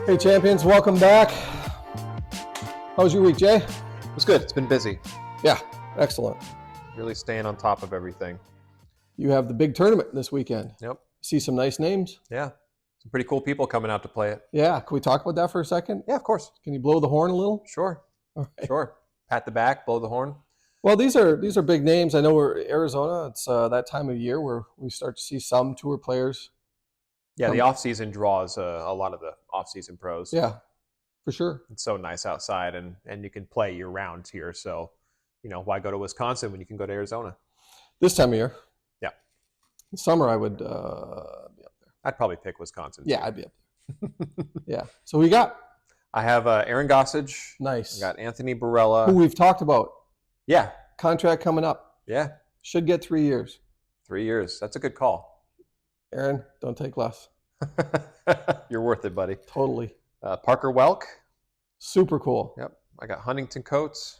Hey champions, welcome back. How was your week, Jay? It was good. It's been busy. Yeah, excellent. Really staying on top of everything. You have the big tournament this weekend. Yep. See some nice names? Yeah. Some pretty cool people coming out to play it. Yeah, can we talk about that for a second? Yeah, of course. Can you blow the horn a little? Sure. All right. Sure. Pat the back, blow the horn. Well, these are big names. I know we're Arizona. It's that time of year where we start to see some tour players. Yeah, the off-season draws a lot of the off-season pros. Yeah, for sure. It's so nice outside, and you can play year-round here. So, why go to Wisconsin when you can go to Arizona? This time of year. Yeah. In summer, I would be up there. I'd probably pick Wisconsin. Yeah, I'd be up there. Yeah. So we got? I have Aaron Gossage. Nice. I got Anthony Barella. Who we've talked about. Yeah. Contract coming up. Yeah. Should get 3 years. 3 years. That's a good call. Aaron, don't take less. You're worth it, buddy. Totally. Parker Welk. Super cool. Yep. I got Huntington Coates.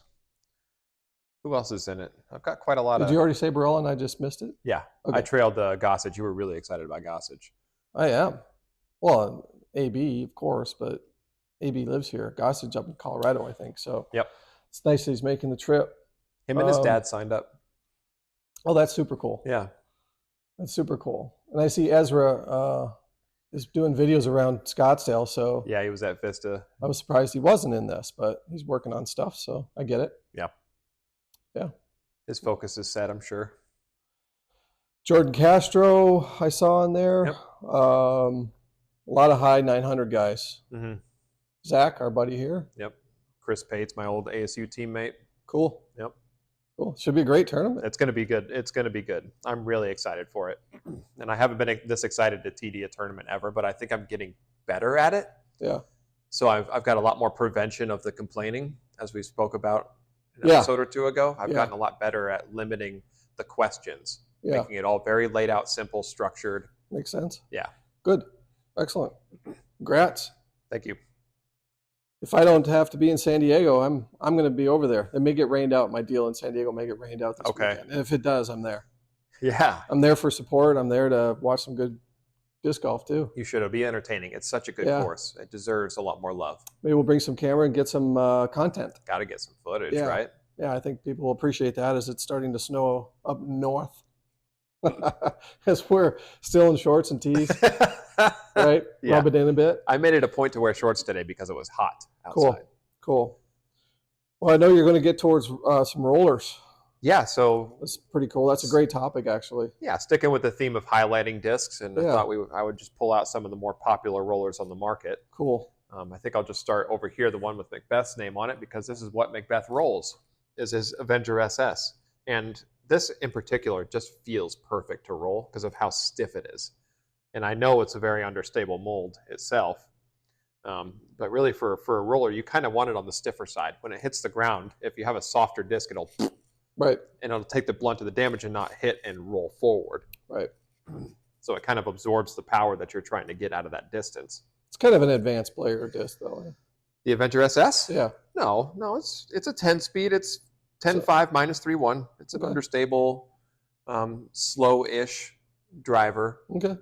Who else is in it? I've got quite a lot of... Did you already say Barella and I just missed it? Yeah. Okay. I trailed Gossage. You were really excited about Gossage. I am. Well, AB, of course, but AB lives here. Gossage up in Colorado, I think. So yep. It's nice that he's making the trip. Him and his dad signed up. Oh, that's super cool. Yeah. That's super cool. And I see Ezra is doing videos around Scottsdale. So yeah, he was at Vista. I was surprised he wasn't in this, but he's working on stuff. So I get it. Yeah. Yeah. His focus is set, I'm sure. Jordan Castro, I saw in there. Yep. A lot of high 900 guys. Mm-hmm. Zach, our buddy here. Yep. Chris Pates, my old ASU teammate. Cool. Yep. Cool. Should be a great tournament. It's going to be good. It's going to be good. I'm really excited for it. And I haven't been this excited to TD a tournament ever, but I think I'm getting better at it. Yeah. So I've got a lot more prevention of the complaining, as we spoke about an episode or two ago. I've gotten a lot better at limiting the questions, making it all very laid out, simple, structured. Makes sense. Yeah. Good. Excellent. Congrats. Thank you. If I don't have to be in San Diego, I'm going to be over there. It may get rained out. My deal in San Diego may get rained out this weekend. And if it does, I'm there. Yeah. I'm there for support. I'm there to watch some good disc golf too. You should. It'll be entertaining. It's such a good course. It deserves a lot more love. Maybe we'll bring some camera and get some content. Got to get some footage, right? Yeah, I think people will appreciate that as it's starting to snow up north. As we're still in shorts and tees, right? Yeah. Rub it in a bit. I made it a point to wear shorts today because it was hot outside. Cool. Well, I know you're going to get towards some rollers. Yeah, so that's pretty cool. That's a great topic, actually. Yeah, sticking with the theme of highlighting discs, and I thought I would just pull out some of the more popular rollers on the market. Cool. I think I'll just start over here, the one with Macbeth's name on it, because this is what Macbeth rolls, is his Avenger SS. And this in particular just feels perfect to roll because of how stiff it is. And I know it's a very understable mold itself. But really for a roller, you kind of want it on the stiffer side. When it hits the ground, if you have a softer disc, it'll and it'll take the blunt of the damage and not hit and roll forward. Right. So it kind of absorbs the power that you're trying to get out of that distance. It's kind of an advanced player disc, though. The Avenger SS? Yeah. No, it's a 10 speed. It's 10.5 minus 3.1. It's an understable, slow-ish driver. Okay.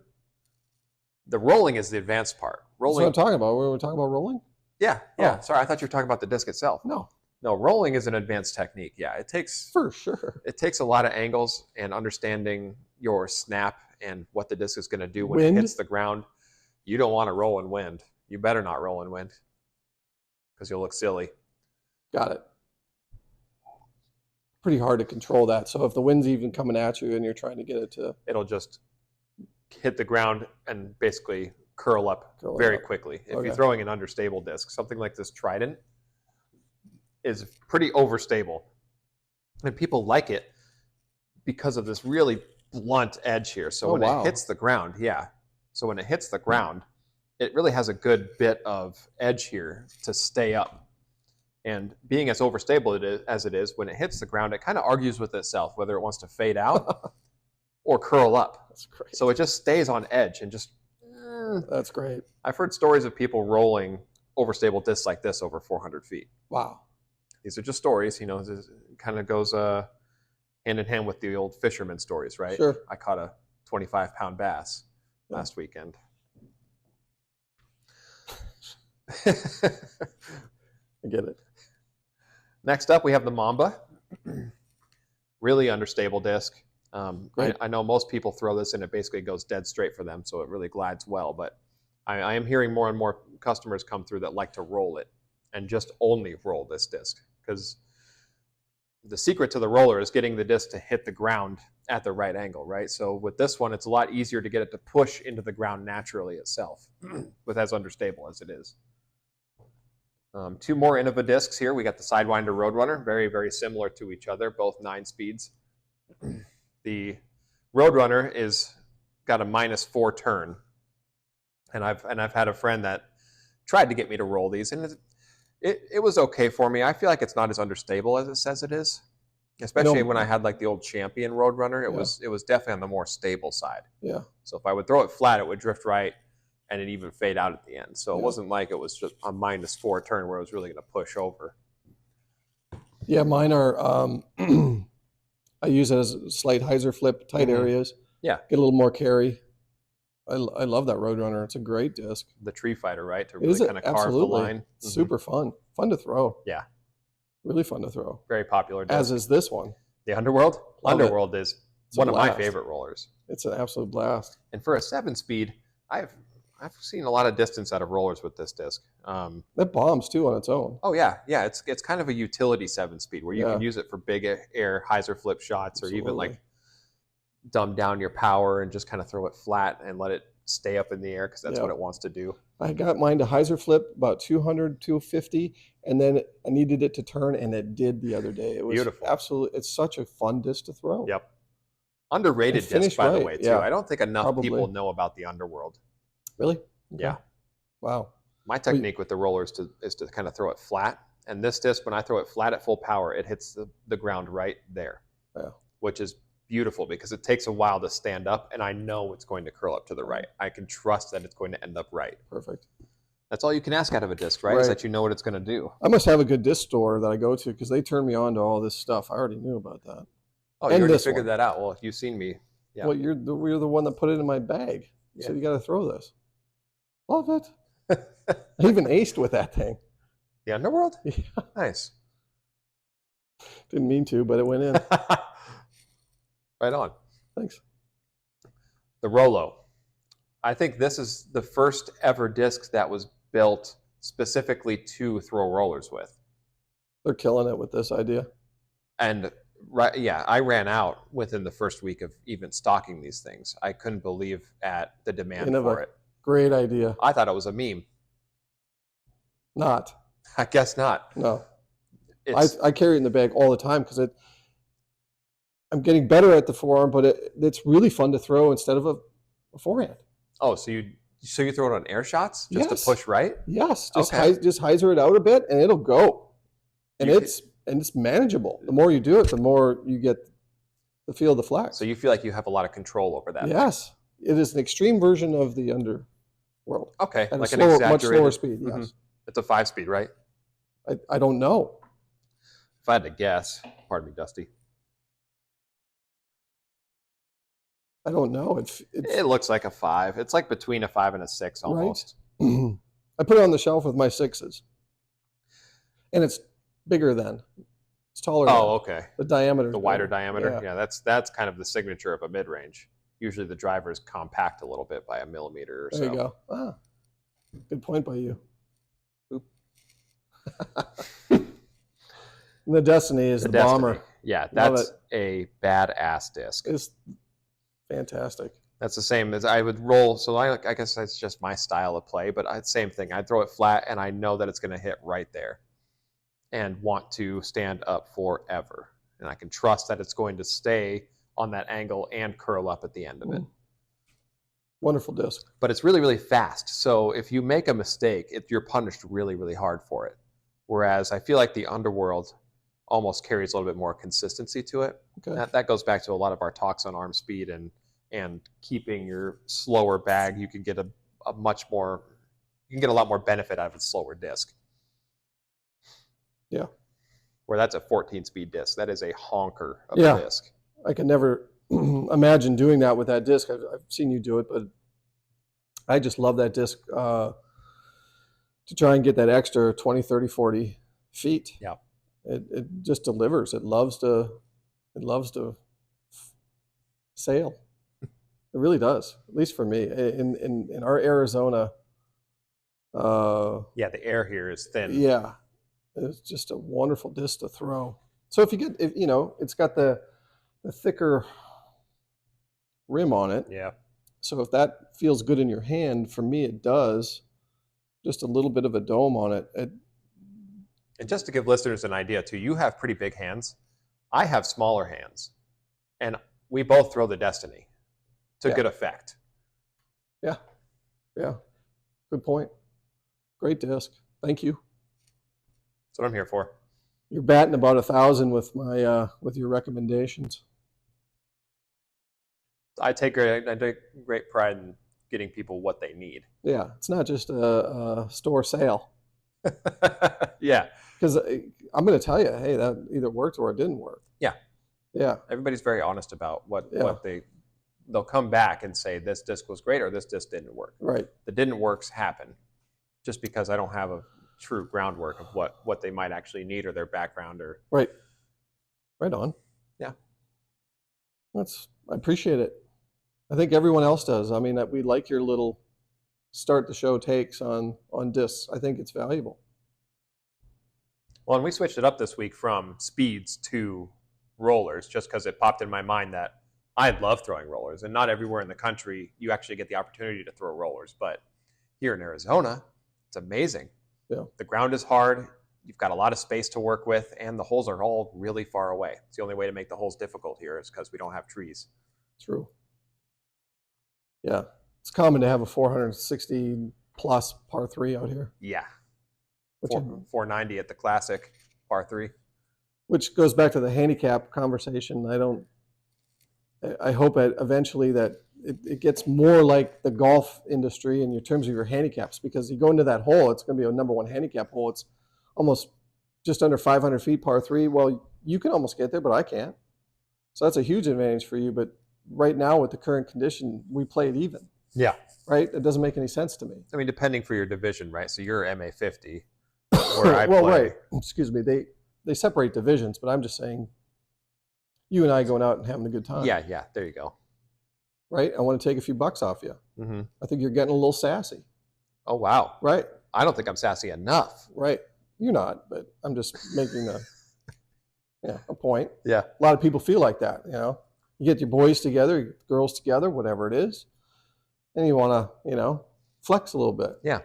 The rolling is the advanced part. Rolling. That's what I'm talking about. We're talking about rolling? Yeah. Oh. Sorry, I thought you were talking about the disc itself. No, rolling is an advanced technique. Yeah, it takes... For sure. It takes a lot of angles and understanding your snap and what the disc is going to do when it hits the ground. You don't want to roll in wind. You better not roll in wind because you'll look silly. Got it. Pretty hard to control that. So if the wind's even coming at you and you're trying to get it to... It'll just hit the ground and basically curl up very quickly. If you're throwing an understable disc, something like this Trident is pretty overstable. And people like it because of this really blunt edge here. So when it hits the ground, so when it hits the ground, it really has a good bit of edge here to stay up. And being as overstable as it is, when it hits the ground, it kind of argues with itself whether it wants to fade out or curl up. That's great. So it just stays on edge and just... That's great. I've heard stories of people rolling overstable discs like this over 400 feet. Wow. These are just stories, it kind of goes hand in hand with the old fisherman stories, right? Sure. I caught a 25-pound bass last weekend. I get it. Next up, we have the Mamba. Really understable disc. I know most people throw this and it basically goes dead straight for them, so it really glides well. But I am hearing more and more customers come through that like to roll it and just only roll this disc, because the secret to the roller is getting the disc to hit the ground at the right angle, right? So with this one, it's a lot easier to get it to push into the ground naturally itself, with as understable as it is. Two more Innova discs here. We got the Sidewinder Roadrunner, very, very similar to each other, both 9 speeds. The Roadrunner is got a -4 turn, and I've had a friend that tried to get me to roll these, and it was okay for me. I feel like it's not as understable as it says it is, especially when I had like the old Champion Roadrunner. It was definitely on the more stable side. Yeah. So if I would throw it flat, it would drift right, and it even fade out at the end. So it wasn't like it was just a -4 turn where it was really going to push over. Yeah, mine are. I use it as a slight hyzer flip, tight areas. Yeah. Get a little more carry. I love that Roadrunner. It's a great disc. The Tree Fighter, right? To really kind of carve the line. Super fun. Fun to throw. Yeah. Really fun to throw. Very popular disc. As is this one. The Underworld? Underworld is one of my favorite rollers. It's an absolute blast. And for a 7-speed, I've seen a lot of distance out of rollers with this disc. That bombs too on its own. Oh yeah, yeah. It's kind of a utility 7-speed where you can use it for big air hyzer flip shots, or even like dumb down your power and just kind of throw it flat and let it stay up in the air, because that's what it wants to do. I got mine to hyzer flip about 200, 250, and then I needed it to turn, and it did the other day. It was beautiful. Absolutely, it's such a fun disc to throw. Yep. Underrated disc, by the way, too. I don't think enough people know about the Underworld. Really? Okay. Yeah. Wow. My technique with the roller is to kind of throw it flat. And this disc, when I throw it flat at full power, it hits the ground right there, which is beautiful because it takes a while to stand up, and I know it's going to curl up to the right. I can trust that it's going to end up right. Perfect. That's all you can ask out of a disc, right? Is that you know what it's going to do. I must have a good disc store that I go to, because they turned me on to all this stuff. I already knew about that. Oh, you already figured that out. Well, if you've seen me. Yeah. Well, you're the one that put it in my bag. You said you got to throw this. Love it. I even aced with that thing. The Underworld? Yeah. Nice. Didn't mean to, but it went in. Right on. Thanks. The Rolo. I think this is the first ever disc that was built specifically to throw rollers with. They're killing it with this idea. And I ran out within the first week of even stocking these things. I couldn't believe at the demand for it. Great idea. I thought it was a meme. Not. I guess not. No. I carry it in the bag all the time because I'm getting better at the forearm, but it's really fun to throw instead of a forehand. Oh, so you throw it on air shots just to push right? Yes. Just hyzer it out a bit and it'll go. And it's manageable. The more you do it, the more you get the feel of the flex. So you feel like you have a lot of control over that. Yes. It is an extreme version of the Underworld. Okay. At like an exaggerated, much slower speed, yes. Mm-hmm. It's a 5-speed, right? I don't know. If I had to guess, pardon me, Dusty. I don't know. It looks like a 5. It's like between a 5 and a 6 almost. Right? I put it on the shelf with my 6s. And it's bigger than. It's taller than. Oh, okay. The diameter. The wider diameter. Yeah, that's kind of the signature of a mid-range. Usually the drivers compact a little bit by a millimeter or so. There you go. Ah, good point by you. Oop. The Destiny is the bomber. Yeah, that's a badass disc. It's fantastic. That's the same as I would roll. So I guess that's just my style of play, but same thing. I'd throw it flat and I know that it's going to hit right there and want to stand up forever. And I can trust that it's going to stay on that angle and curl up at the end of it. Wonderful disc. But it's really, really fast. So if you make a mistake, you're punished really, really hard for it. Whereas I feel like the Underworld almost carries a little bit more consistency to it. Okay. That goes back to a lot of our talks on arm speed and keeping your slower bag. You can get a lot more benefit out of a slower disc. Yeah. Where that's a 14-speed disc. That is a honker of a disc. I can never imagine doing that with that disc. I've seen you do it, but I just love that disc. to try and get that extra 20, 30, 40 feet. Yeah. It just delivers. It loves to sail. It really does, at least for me. In our Arizona, the air here is thin. Yeah, it's just a wonderful disc to throw. So if it's got the thicker rim on it. Yeah. So if that feels good in your hand, for me it does. Just a little bit of a dome on it. And just to give listeners an idea too, you have pretty big hands. I have smaller hands, and we both throw the Destiny to good effect. Yeah. Good point. Great disc. Thank you. That's what I'm here for. You're batting about 1,000 with with your recommendations. I take great pride in getting people what they need. Yeah, it's not just a store sale. Yeah. Because I'm going to tell you, hey, that either worked or it didn't work. Yeah. Everybody's very honest about what they'll come back and say this disc was great or this disc didn't work. Right. The didn't works happen just because I don't have a true groundwork of what they might actually need or their background or. Right on. Yeah. I appreciate it. I think everyone else does. I mean, we like your little start the show takes on discs. I think it's valuable. Well, and we switched it up this week from speeds to rollers just because it popped in my mind that I love throwing rollers, and not everywhere in the country you actually get the opportunity to throw rollers. But here in Arizona, it's amazing. Yeah. The ground is hard. You've got a lot of space to work with, and the holes are all really far away. It's the only way to make the holes difficult here is because we don't have trees. True. Yeah. It's common to have a 460 plus par 3 out here. Yeah. 490 at the classic par 3. Which goes back to the handicap conversation. I hope eventually that it gets more like the golf industry in terms of your handicaps, because you go into that hole, it's going to be a number one handicap hole. It's almost just under 500 feet par 3. Well, you can almost get there, but I can't. So that's a huge advantage for you. But right now with the current condition, we play it even. Yeah. Right? It doesn't make any sense to me. I mean, depending for your division, right? So you're MA 50, where I play. Right. Excuse me. They separate divisions, but I'm just saying you and I going out and having a good time. Yeah. There you go. Right? I want to take a few bucks off you. Mm-hmm. I think you're getting a little sassy. Oh, wow. Right? I don't think I'm sassy enough. Right. You're not, but I'm just making a point. Yeah. A lot of people feel like that, You get your boys together, your girls together, whatever it is, and you want to, flex a little bit. Yeah.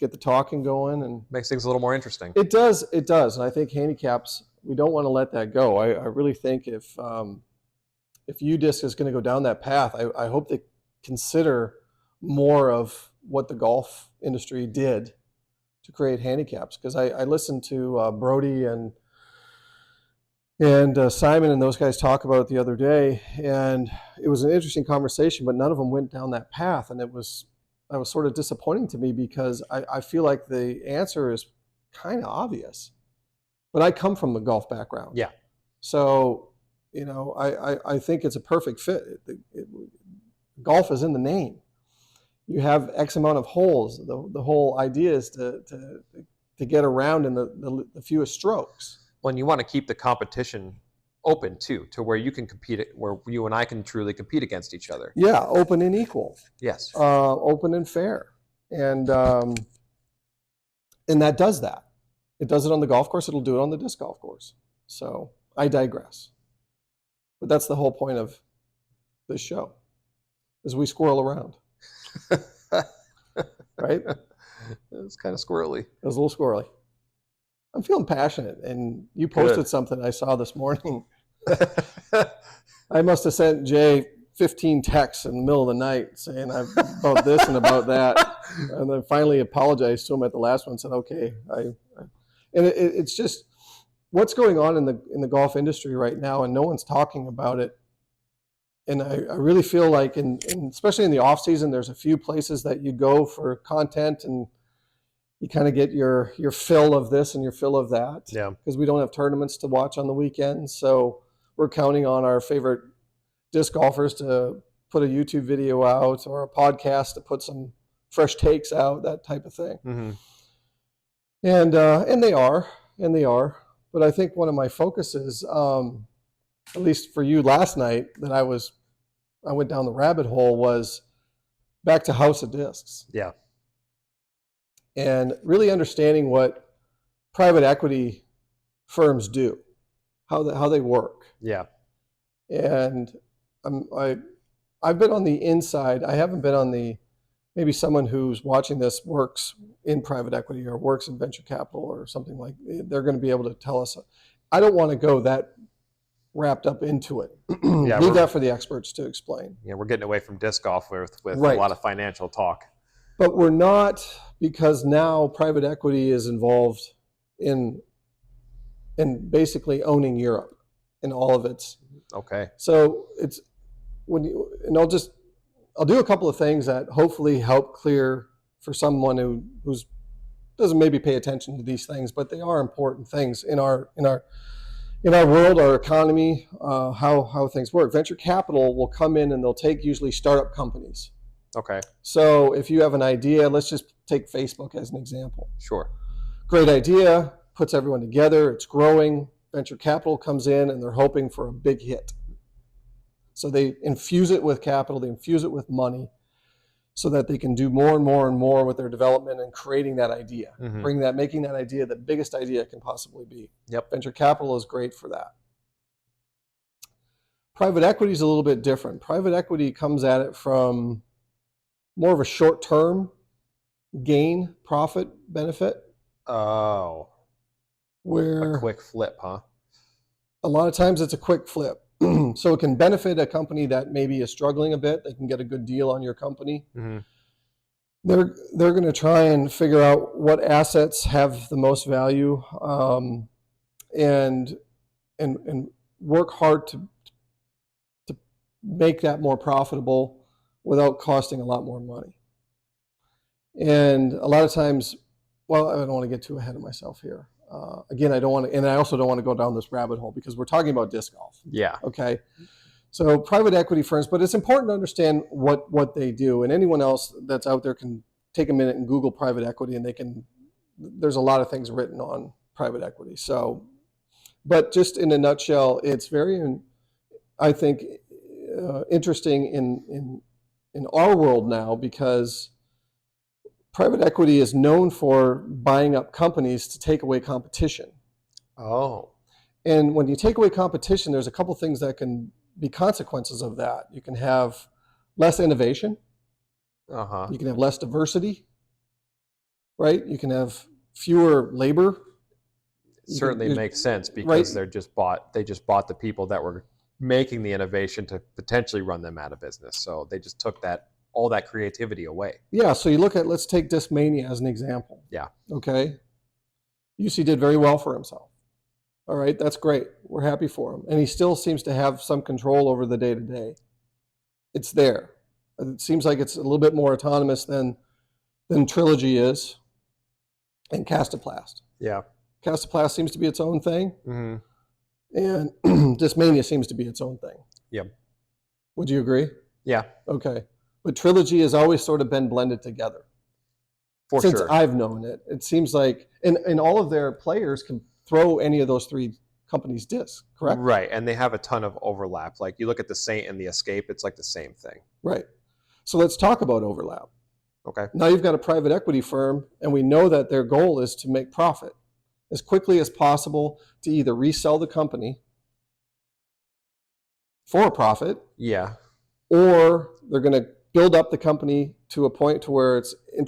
Get the talking going, and makes things a little more interesting. It does, and I think handicaps, we don't want to let that go. I really think if UDisc is going to go down that path, I hope they consider more of what the golf industry did to create handicaps. Because I listened to Brody and Simon and those guys talk about it the other day, and it was an interesting conversation, but none of them went down that path, and that was sort of disappointing to me, because I feel like the answer is kind of obvious. But I come from the golf background. Yeah. So, I think it's a perfect fit. Golf is in the name. You have X amount of holes. The whole idea is to get around in the fewest strokes. Well, and you want to keep the competition open too, to where you can compete, where you and I can truly compete against each other. Yeah, open and equal. Yes. Open and fair, and that does that. It does it on the golf course. It'll do it on the disc golf course. So I digress. But that's the whole point of this show, is we squirrel around. Right? It's kind of squirrely. It was a little squirrely. I'm feeling passionate, and you posted something I saw this morning. I must have sent Jay 15 texts in the middle of the night saying about this and about that, and then finally apologized to him at the last one and said, okay. And it's just what's going on in the golf industry right now, and no one's talking about it. And I really feel like, especially in the off season, there's a few places that you go for content, and you kind of get your fill of this and your fill of that. Yeah. Because we don't have tournaments to watch on the weekends, so we're counting on our favorite disc golfers to put a YouTube video out or a podcast to put some fresh takes out, that type of thing. Mm-hmm. And they are. But I think one of my focuses, at least for you last night, that I went down the rabbit hole, was back to House of Discs. Yeah. And really understanding what private equity firms do, how they work. Yeah. And I've been on the inside. I haven't been on the, maybe someone who's watching this works in private equity or works in venture capital or something like, they're going to be able to tell us. I don't want to go that wrapped up into it. Yeah, leave that for the experts to explain. Yeah, we're getting away from disc golf with Right. a lot of financial talk. But we're not, because now private equity is involved in basically owning Europe in all of its. Okay. So it's I'll do a couple of things that hopefully help clear for someone who's doesn't maybe pay attention to these things, but they are important things in our world, our economy, how things work. Venture capital will come in and they'll take usually startup companies. Okay. So if you have an idea, let's just take Facebook as an example. Sure. Great idea, puts everyone together, it's growing. Venture capital comes in and they're hoping for a big hit. So they infuse it with capital, they infuse it with money, so that they can do more and more and more with their development and creating that idea, making that idea the biggest idea it can possibly be. Yep. Venture capital is great for that. Private equity is a little bit different. Private equity comes at it from more of a short-term gain, profit, benefit. Oh. Where a quick flip, huh? A lot of times it's a quick flip. So it can benefit a company that maybe is struggling a bit. They can get a good deal on your company. Mm-hmm. They're going to try and figure out what assets have the most value, and work hard to make that more profitable without costing a lot more money. And a lot of times, well, I don't want to get too ahead of myself here. Again, I don't want to, and I also don't want to go down this rabbit hole because we're talking about disc golf. Yeah. Okay. So private equity firms, but it's important to understand what they do, and anyone else that's out there can take a minute and Google private equity, and there's a lot of things written on private equity. So, but just in a nutshell, it's very, I think, interesting in our world now, because private equity is known for buying up companies to take away competition. Oh. And when you take away competition, there's a couple things that can be consequences of that. You can have less innovation. Uh-huh. You can have less diversity, right? You can have fewer labor. Certainly makes sense, because right? They just bought the people that were making the innovation to potentially run them out of business. So they just took all that creativity away. Yeah, so you look at, let's take Discmania as an example. Yeah. Okay. UC did very well for himself. All right, that's great. We're happy for him. And he still seems to have some control over the day-to-day. It's there. It seems like it's a little bit more autonomous than Trilogy is, and Castoplast. Yeah. Castoplast seems to be its own thing. Mm-hmm. And Discmania seems to be its own thing. Yep. Would you agree? Yeah. Okay. But Trilogy has always sort of been blended together. Since I've known it. It seems like, and all of their players can throw any of those three companies' discs, correct? Right, and they have a ton of overlap. Like you look at the Saint and the Escape, it's like the same thing. Right. So let's talk about overlap. Okay. Now you've got a private equity firm, and we know that their goal is to make profit as quickly as possible, to either resell the company for a profit. Yeah. Or they're going to build up the company to a point to where it's an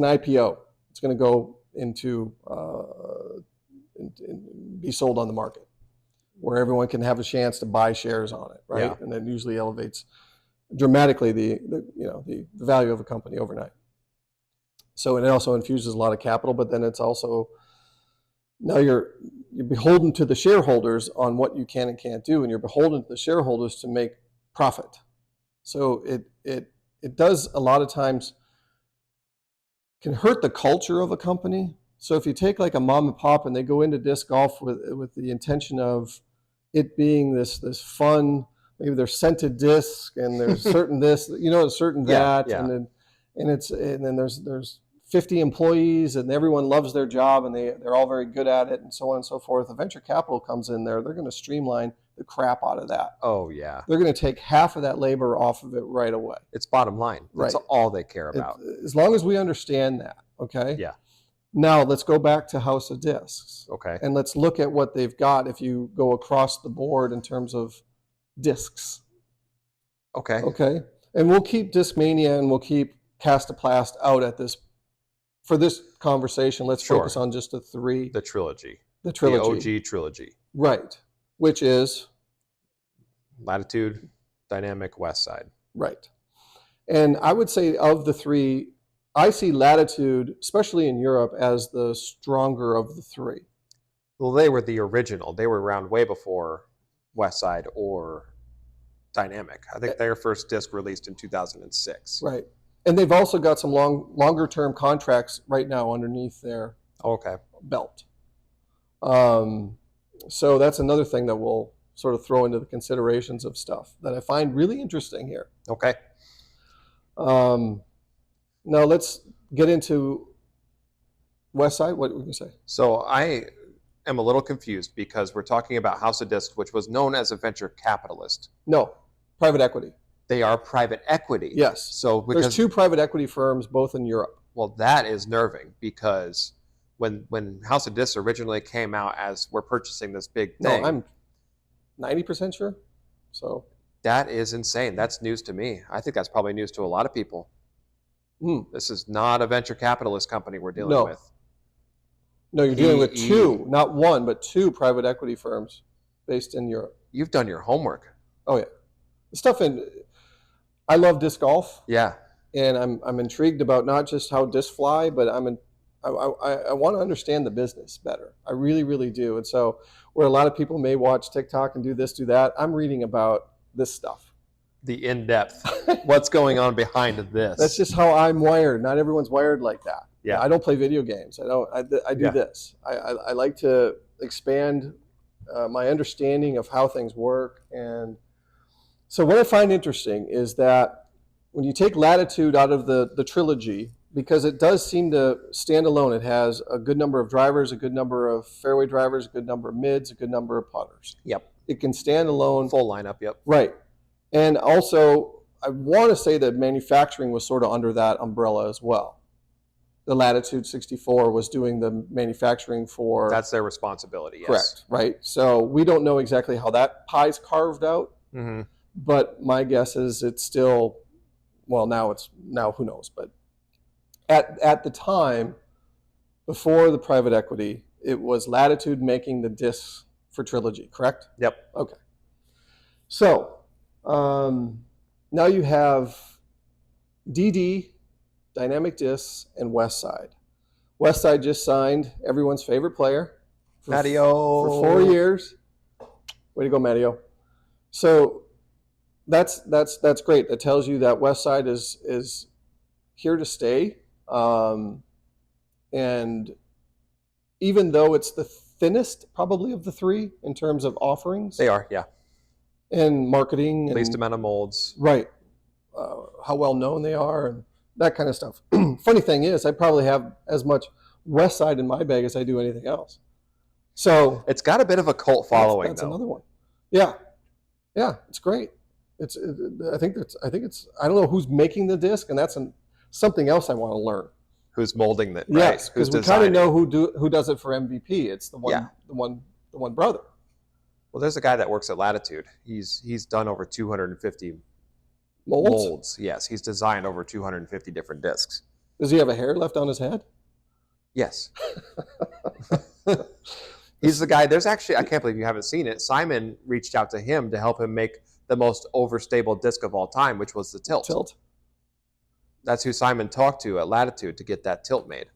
IPO. It's going to go into be sold on the market, where everyone can have a chance to buy shares on it, right? Yeah. And that usually elevates dramatically the value of a company overnight. So, and it also infuses a lot of capital, but then it's also, now you're beholden to the shareholders on what you can and can't do, and you're beholden to the shareholders to make profit. So it does a lot of times can hurt the culture of a company. So if you take like a mom and pop and they go into disc golf with the intention of it being this fun, maybe there's scented disc and there's certain this, certain that, and then there's 50 employees and everyone loves their job and they're all very good at it and so on and so forth. The venture capital comes in there, they're going to streamline the crap out of that. Oh yeah. They're going to take half of that labor off of it right away. It's bottom line. That's all they care about. As long as we understand that, okay? Yeah. Now let's go back to House of Discs. Okay. And let's look at what they've got if you go across the board in terms of discs. Okay. Okay. And we'll keep Discmania and we'll keep Castaplast out at this for this conversation. Let's focus on just the three. The trilogy. The trilogy. The OG trilogy. Right. Which is Latitude, Dynamic, West Side. Right. And I would say of the three, I see Latitude, especially in Europe, as the stronger of the three. Well, they were the original. They were around way before West Side or Dynamic. I think their first disc released in 2006. Right. And they've also got some longer term contracts right now underneath their belt. So that's another thing that we'll sort of throw into the considerations of stuff that I find really interesting here. Okay. Now let's get into West Side. What were you going to say? So I am a little confused because we're talking about House of Discs, which was known as a venture capitalist. No, private equity. They are private equity. Yes. So there's two private equity firms, both in Europe. Well, that is nerving because when House of Discs originally came out as we're purchasing this big thing. No, I'm 90% sure. So that is insane. That's news to me. I think that's probably news to a lot of people. This is not a venture capitalist company we're dealing with. No, you're dealing with two, not one, but two private equity firms based in Europe. You've done your homework. Oh yeah, the stuff in. I love disc golf. Yeah, and I'm intrigued about not just how discs fly, but I want to understand the business better. I really, really do. And so, where a lot of people may watch TikTok and do this, do that, I'm reading about this stuff. The in-depth, what's going on behind this. That's just how I'm wired. Not everyone's wired like that. Yeah. I don't play video games. I do this. I like to expand my understanding of how things work. And so what I find interesting is that when you take Latitude out of the trilogy, because it does seem to stand alone, it has a good number of drivers, a good number of fairway drivers, a good number of mids, a good number of putters. Yep. It can stand alone. Full lineup, yep. Right. And also, I want to say that manufacturing was sort of under that umbrella as well. The Latitude 64 was doing the manufacturing for... That's their responsibility, yes. Correct, right? So we don't know exactly how that pie's carved out, but my guess is it's still, well, now who knows, but at the time, before the private equity, it was Latitude making the discs for Trilogy, correct? Yep. Okay. So now you have DD, Dynamic Discs, and West Side. West Side just signed everyone's favorite player, Matteo, for 4 years. Way to go, Matteo. So that's great. That tells you that West Side is here to stay. And even though it's the thinnest probably of the three in terms of offerings. They are, yeah. And marketing. Least amount of molds. Right. How well known they are and that kind of stuff. Funny thing is, I probably have as much West Side in my bag as I do anything else. So it's got a bit of a cult following. That's another one. Yeah, it's great. I think it's. I don't know who's making the disc, and that's something else I want to learn. Who's molding it? Yes, right? because we kind of know who does it for MVP. It's the one brother. Well, there's a guy that works at Latitude. He's done over 250 molds. Yes, he's designed over 250 different discs. Does he have a hair left on his head? Yes. He's the guy. There's actually, I can't believe you haven't seen it. Simon reached out to him to help him make the most overstable disc of all time, which was the tilt. That's who Simon talked to at Latitude to get that tilt made.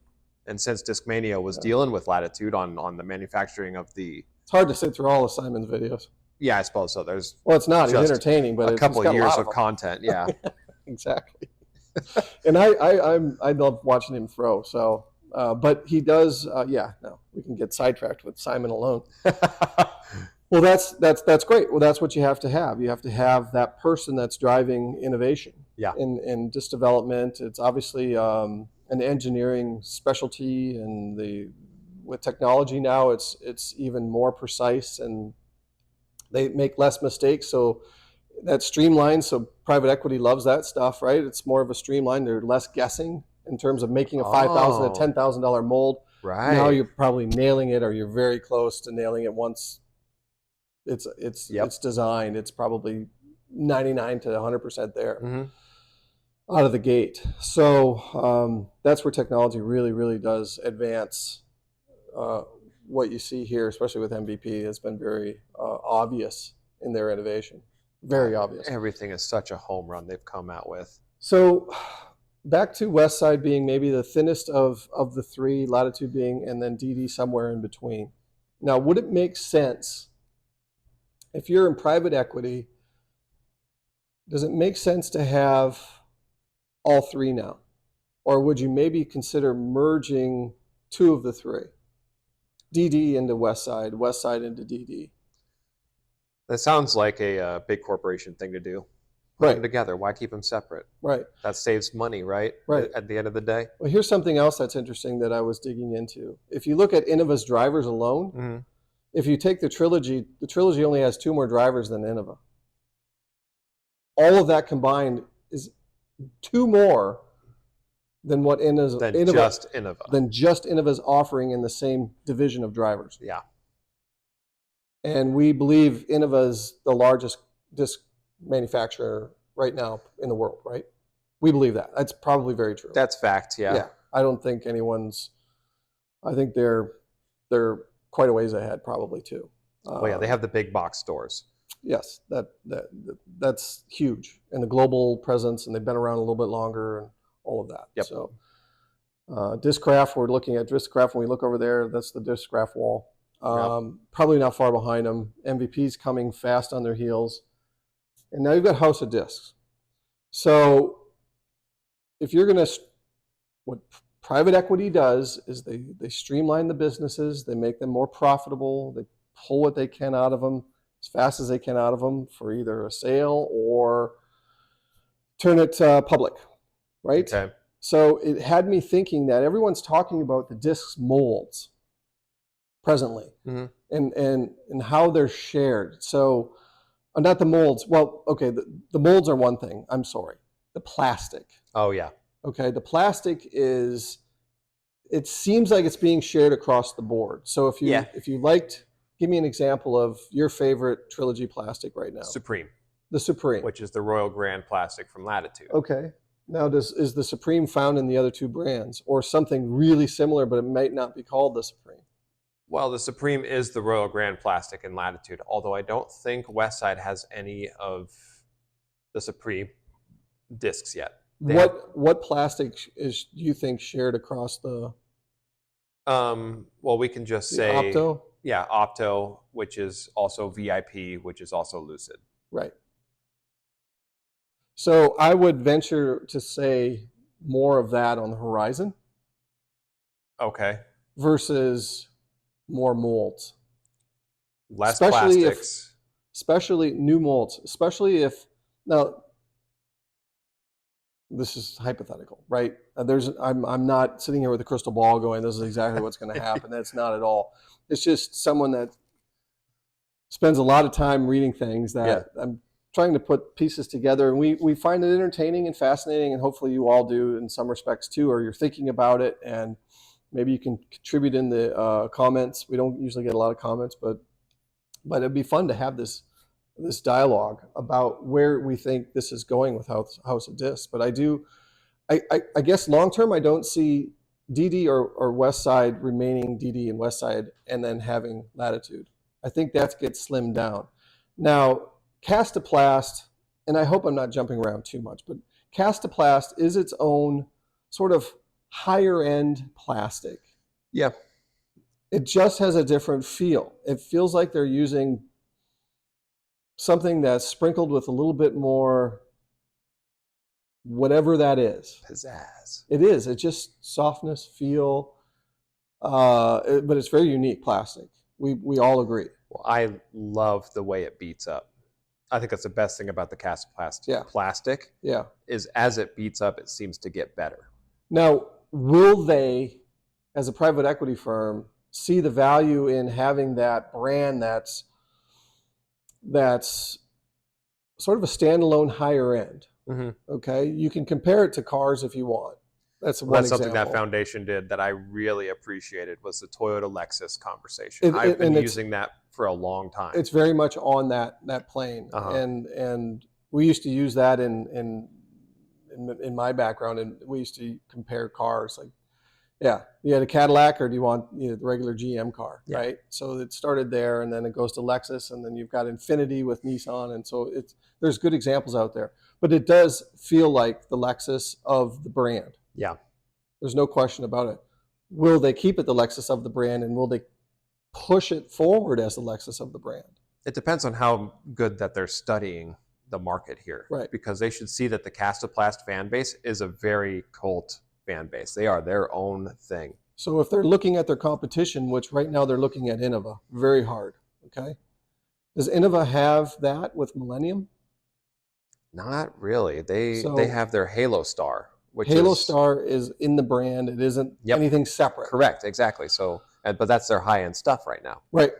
And since Discmania was dealing with Latitude on the manufacturing of the... It's hard to sit through all of Simon's videos. Yeah, I suppose so. Well, it's not. He's entertaining, but a couple of years of content. Yeah, exactly. And I love watching him throw. So, but he does. No, we can get sidetracked with Simon alone. Well, that's great. Well, that's what you have to have. You have to have that person that's driving innovation. Yeah. in disc development. It's obviously an engineering specialty, and with technology now, it's even more precise, and they make less mistakes. So that streamlines. So private equity loves that stuff, right? It's more of a streamline. They're less guessing in terms of making a $5,000 to $10,000 mold. Right. Now you're probably nailing it, or you're very close to nailing it once it's designed. It's probably 99 to 100% there out of the gate. So that's where technology really, really does advance. What you see here, especially with MVP, has been very obvious in their innovation. Very obvious. Everything is such a home run they've come out with. So back to Westside being maybe the thinnest of the three, Latitude being, and then DD somewhere in between. Now, would it make sense if you're in private equity? Does it make sense to have all three now? Or would you maybe consider merging two of the three? DD into Westside, Westside into DD. That sounds like a big corporation thing to do. Put them together. Why keep them separate? Right. That saves money, right? Right. At the end of the day. Well, here's something else that's interesting that I was digging into. If you look at Innova's drivers alone, if you take the trilogy only has 2 more drivers than Innova. All of that combined is 2 more than what just Innova's offering in the same division of drivers. Yeah. And we believe Innova is the largest disc manufacturer right now in the world, right? We believe that. That's probably very true. That's fact, yeah. Yeah. I don't think I think they're quite a ways ahead probably too. Well, yeah, they have the big box stores. Yes, that's huge. And the global presence, and they've been around a little bit longer and all of that. Yep. So Discraft, we're looking at Discraft. When we look over there, that's the Discraft wall. Probably not far behind them. MVP's coming fast on their heels. And now you've got House of Discs. So if you're going to, what private equity does is they streamline the businesses, they make them more profitable, they pull what they can out of them as fast as they can out of them for either a sale or turn it public, right? Okay. So it had me thinking that everyone's talking about the discs molds presently and how they're shared. So not the molds. Well, okay, the molds are one thing. I'm sorry. The plastic. Oh, yeah. Okay, the plastic is, it seems like it's being shared across the board. So if you liked, give me an example of your favorite Trilogy plastic right now. Supreme. The Supreme. Which is the Royal Grand plastic from Latitude. Okay. Now, is the Supreme found in the other 2 brands, or something really similar, but it might not be called the Supreme? Well, the Supreme is the Royal Grand plastic in Latitude, although I don't think Westside has any of the Supreme discs yet. What plastic do you think shared across the? Well, we can just say Opto. Yeah, Opto, which is also VIP, which is also Lucid. Right. So I would venture to say more of that on the horizon. Okay. Versus more molds. Less plastics. Especially new molds. Especially if, now, this is hypothetical, right? I'm not sitting here with a crystal ball going, this is exactly what's going to happen. That's not at all. It's just someone that spends a lot of time reading things that I'm trying to put pieces together, and we find it entertaining and fascinating, and hopefully you all do in some respects too, or you're thinking about it, and maybe you can contribute in the comments. We don't usually get a lot of comments, but it'd be fun to have this dialogue about where we think this is going with House of Discs. But I guess long term, I don't see DD or Westside remaining DD and Westside and then having Latitude. I think that gets slimmed down. Now, Castoplast, and I hope I'm not jumping around too much, but Castoplast is its own sort of higher end plastic. Yeah. It just has a different feel. It feels like they're using something that's sprinkled with a little bit more, whatever that is. Pizzazz. It is. It's just softness, feel, but it's very unique plastic. We all agree. Well, I love the way it beats up. I think that's the best thing about the cast plastic. Yeah. Is as it beats up, it seems to get better. Now, will they, as a private equity firm, see the value in having that brand that's sort of a standalone higher end? Mm-hmm. Okay, you can compare it to cars if you want. That's one example. Something that foundation did that I really appreciated was the Toyota Lexus conversation. I've been using that for a long time. It's very much on that plane, and we used to use that in my background, and we used to compare cars. Like, yeah, you had a Cadillac, or do you want the regular GM car, right? So it started there, and then it goes to Lexus, and then you've got Infiniti with Nissan, and so there's good examples out there. But it does feel like the Lexus of the brand. Yeah. There's no question about it. Will they keep it the Lexus of the brand, and will they push it forward as the Lexus of the brand? It depends on how good that they're studying the market here. Right. Because they should see that the Castoplast fan base is a very cult fan base. They are their own thing. So if they're looking at their competition, which right now they're looking at Innova very hard, okay? Does Innova have that with Millennium? Not really. They have their Halo Star, which Halo Star is in the brand. It isn't anything separate. Correct, exactly. So, but that's their high-end stuff right now. Right.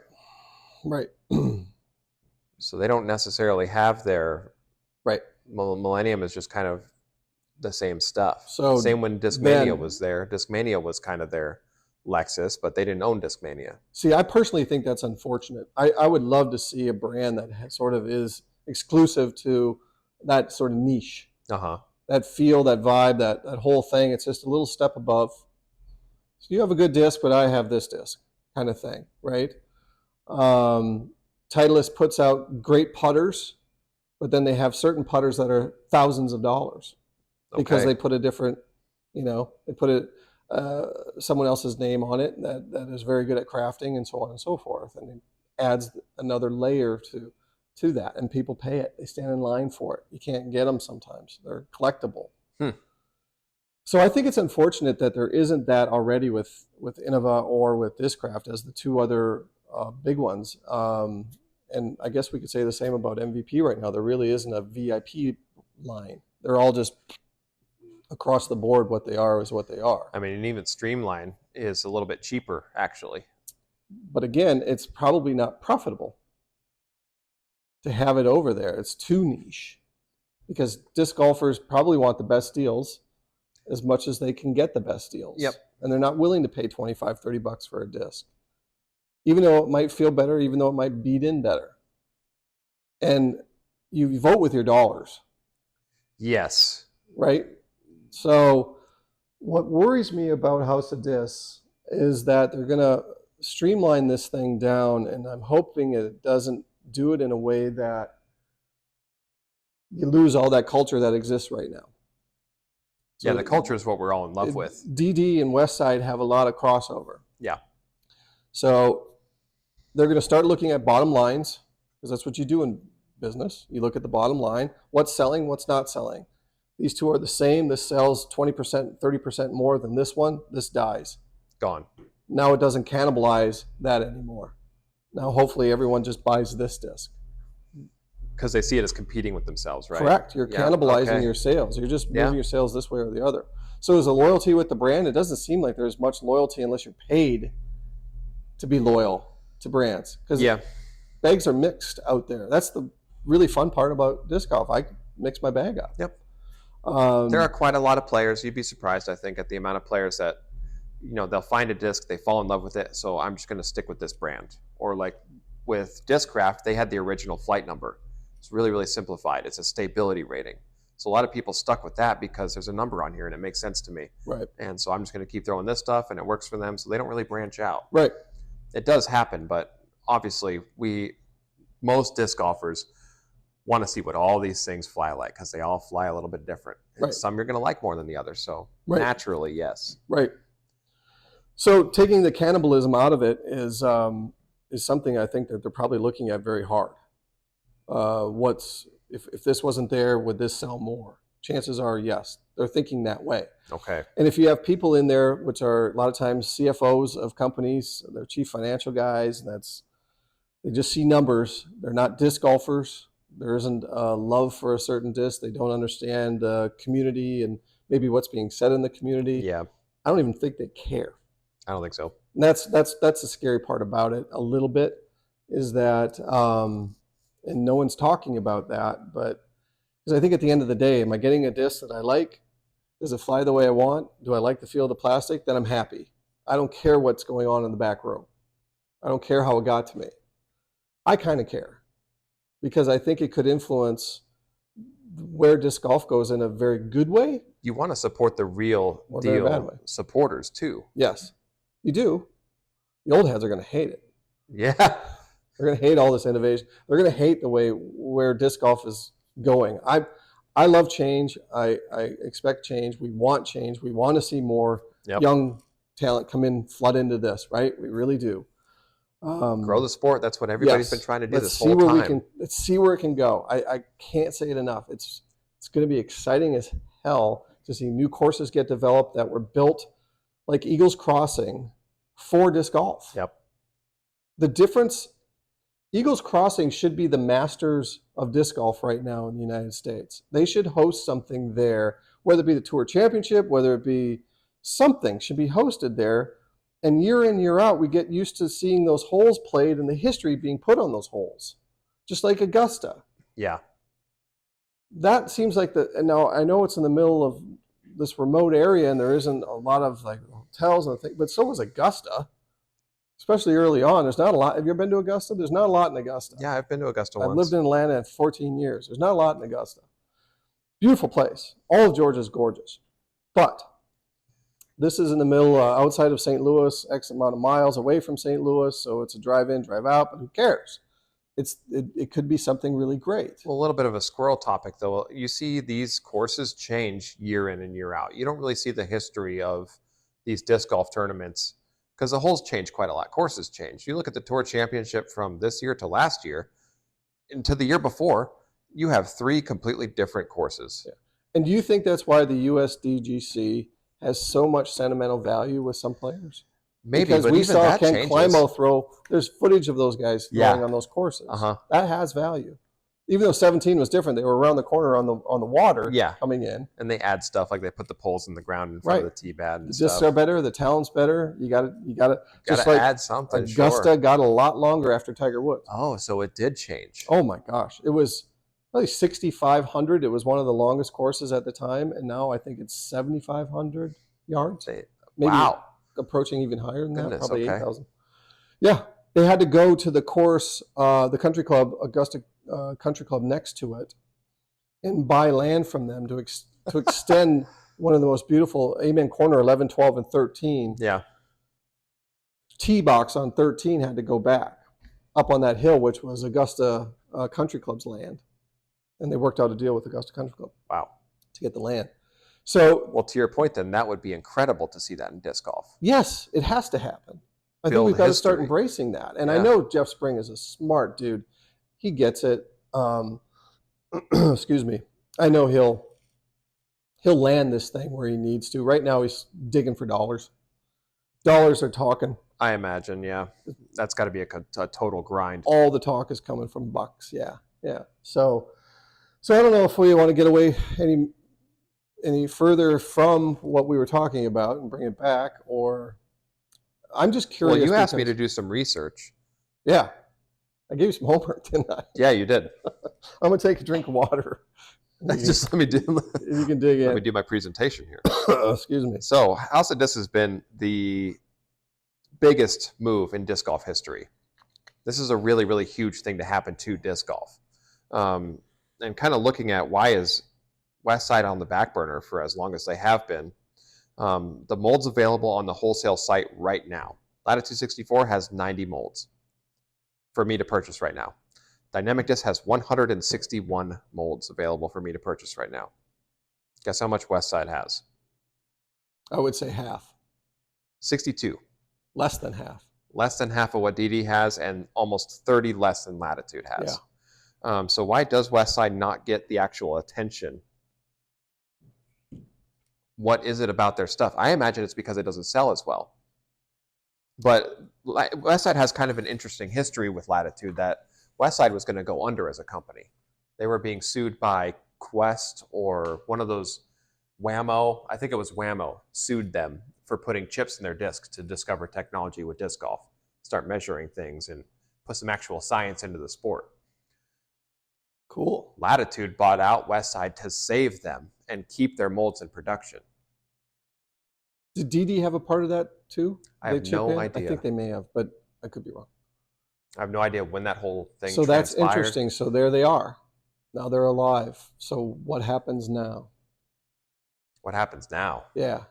So they don't necessarily have their Millennium is just kind of the same stuff. So same when Discmania was there. Discmania was kind of their Lexus, but they didn't own Discmania. See, I personally think that's unfortunate. I would love to see a brand that sort of is exclusive to that sort of niche. That feel, that vibe, that whole thing. It's just a little step above. So you have a good disc, but I have this disc kind of thing, right? Titleist puts out great putters, but then they have certain putters that are thousands of dollars because they put a different, they put someone else's name on it that is very good at crafting and so on and so forth. And it adds another layer to that, and people pay it. They stand in line for it. You can't get them sometimes. They're collectible. So I think it's unfortunate that there isn't that already with Innova or with Discraft as the two other big ones. And I guess we could say the same about MVP right now. There really isn't a VIP line. They're all just across the board. What they are is what they are. I mean, and even Streamline is a little bit cheaper, actually. But again, it's probably not profitable to have it over there. It's too niche because disc golfers probably want the best deals as much as they can get the best deals. And they're not willing to pay $25, $30 for a disc, even though it might feel better, even though it might beat in better. And you vote with your dollars. Yes. Right? So what worries me about House of Discs is that they're going to streamline this thing down, and I'm hoping it doesn't do it in a way that you lose all that culture that exists right now. So the culture is what we're all in love with. DD and Westside have a lot of crossover. Yeah. So they're going to start looking at bottom lines, because that's what you do in business. You look at the bottom line, what's selling, what's not selling. These two are the same. This sells 20%, 30% more than this one. This dies. Gone. Now it doesn't cannibalize that anymore. Now hopefully everyone just buys this disc. Because they see it as competing with themselves, right? Correct. You're cannibalizing your sales. You're just moving your sales this way or the other. So there's a loyalty with the brand. It doesn't seem like there's much loyalty unless you're paid to be loyal to brands. Because bags are mixed out there. That's the really fun part about disc golf. I mix my bag up. There are quite a lot of players. You'd be surprised, I think, at the amount of players that, they'll find a disc, they fall in love with it, so I'm just going to stick with this brand. Or like with Discraft, they had the original flight number. It's really, really simplified. It's a stability rating. So a lot of people stuck with that because there's a number on here and it makes sense to me. Right. And so I'm just going to keep throwing this stuff and it works for them, so they don't really branch out. Right. It does happen, but obviously most disc golfers want to see what all these things fly like because they all fly a little bit different. And some you're going to like more than the others. So naturally, yes. Right. So taking the cannibalism out of it is something I think that they're probably looking at very hard. If this wasn't there, would this sell more? Chances are yes. They're thinking that way. Okay. And if you have people in there, which are a lot of times CFOs of companies, they're chief financial guys, they just see numbers. They're not disc golfers. There isn't love for a certain disc. They don't understand community and maybe what's being said in the community. Yeah. I don't even think they care. I don't think so. And that's the scary part about it a little bit, is that, and no one's talking about that, but because I think at the end of the day, am I getting a disc that I like? Does it fly the way I want? Do I like the feel of the plastic? Then I'm happy. I don't care what's going on in the back room. I don't care how it got to me. I kind of care, because I think it could influence where disc golf goes in a very good way. You want to support the real deal supporters too. Yes, you do. The old heads are going to hate it. Yeah. They're going to hate all this innovation. They're going to hate the way where disc golf is going. I love change. I expect change. We want change. We want to see more young talent come in, flood into this, right? We really do. Grow the sport. That's what everybody's been trying to do this whole time. Let's see where it can go. I can't say it enough. It's going to be exciting as hell to see new courses get developed that were built like Eagles Crossing for disc golf. Yep. The difference, Eagles Crossing should be the masters of disc golf right now in the United States. They should host something there, whether it be the Tour Championship, whether it be something should be hosted there. And year in, year out, we get used to seeing those holes played and the history being put on those holes, just like Augusta. Yeah. That seems like and now I know it's in the middle of this remote area and there isn't a lot of like hotels and things, but so was Augusta, especially early on. There's not a lot. Have you ever been to Augusta? There's not a lot in Augusta. Yeah, I've been to Augusta once. I've lived in Atlanta for 14 years. There's not a lot in Augusta. Beautiful place. All of Georgia is gorgeous. But this is in the middle, outside of St. Louis, X amount of miles away from St. Louis, so it's a drive-in, drive-out, but who cares? It could be something really great. Well, a little bit of a squirrel topic, though. You see these courses change year in and year out. You don't really see the history of these disc golf tournaments because the holes change quite a lot. Courses change. You look at the Tour Championship from this year to last year, and to the year before, you have 3 completely different courses. Yeah. And do you think that's why the USDGC has so much sentimental value with some players? Maybe, because but we even saw that Ken changes. Climo throw. There's footage of those guys throwing on those courses. That has value. Even though 17 was different, they were around the corner on the water coming in. And they add stuff like they put the poles in the ground in front of the tee pad. The discs are better. The talent's better. You got to just like add something. Augusta got a lot longer after Tiger Woods. Oh, so it did change. Oh my gosh, it was probably 6,500. It was one of the longest courses at the time, and now I think it's 7,500 yards. Maybe approaching even higher than that, probably 8,000. Yeah, they had to go to the course, the country club, Augusta Country Club next to it, and buy land from them to extend one of the most beautiful Amen Corner 11, 12, and 13. Yeah. Tee box on 13 had to go back up on that hill, which was Augusta Country Club's land. And they worked out a deal with Augusta Country Club. Wow. To get the land. So, well, to your point, then that would be incredible to see that in disc golf. Yes, it has to happen. I think we've got to start embracing that. And I know Jeff Spring is a smart dude. He gets it. Excuse me. I know he'll land this thing where he needs to. Right now, he's digging for dollars. Dollars are talking. I imagine, yeah. That's got to be a total grind. All the talk is coming from bucks. Yeah. So I don't know if we want to get away any further from what we were talking about and bring it back, or I'm just curious. Well, you asked me to do some research. Yeah. I gave you some homework, didn't I? Yeah, you did. I'm going to take a drink of water. Just let me do. You can dig in. Let me do my presentation here. Excuse me. So, House of Disc has been the biggest move in disc golf history. This is a really, really huge thing to happen to disc golf. And kind of looking at why is Westside on the back burner for as long as they have been. The molds available on the wholesale site right now. Latitude 64 has 90 molds for me to purchase right now. Dynamic Disc has 161 molds available for me to purchase right now. Guess how much Westside has? I would say half. 62. Less than half. Less than half of what DD has, and almost 30 less than Latitude has. Yeah. So why does Westside not get the actual attention? What is it about their stuff? I imagine it's because it doesn't sell as well. But Westside has kind of an interesting history with Latitude, that Westside was going to go under as a company. They were being sued by Quest or one of those Whammo. I think it was Whammo sued them for putting chips in their discs to discover technology with disc golf, start measuring things, and put some actual science into the sport. Cool. Latitude bought out Westside to save them and keep their molds in production. Did DD have a part of that too? I have no idea. I think they may have, but I could be wrong. I have no idea when that whole thing So that's transpired. interesting. So there they are. Now they're alive. So what happens now? What happens now? Yeah.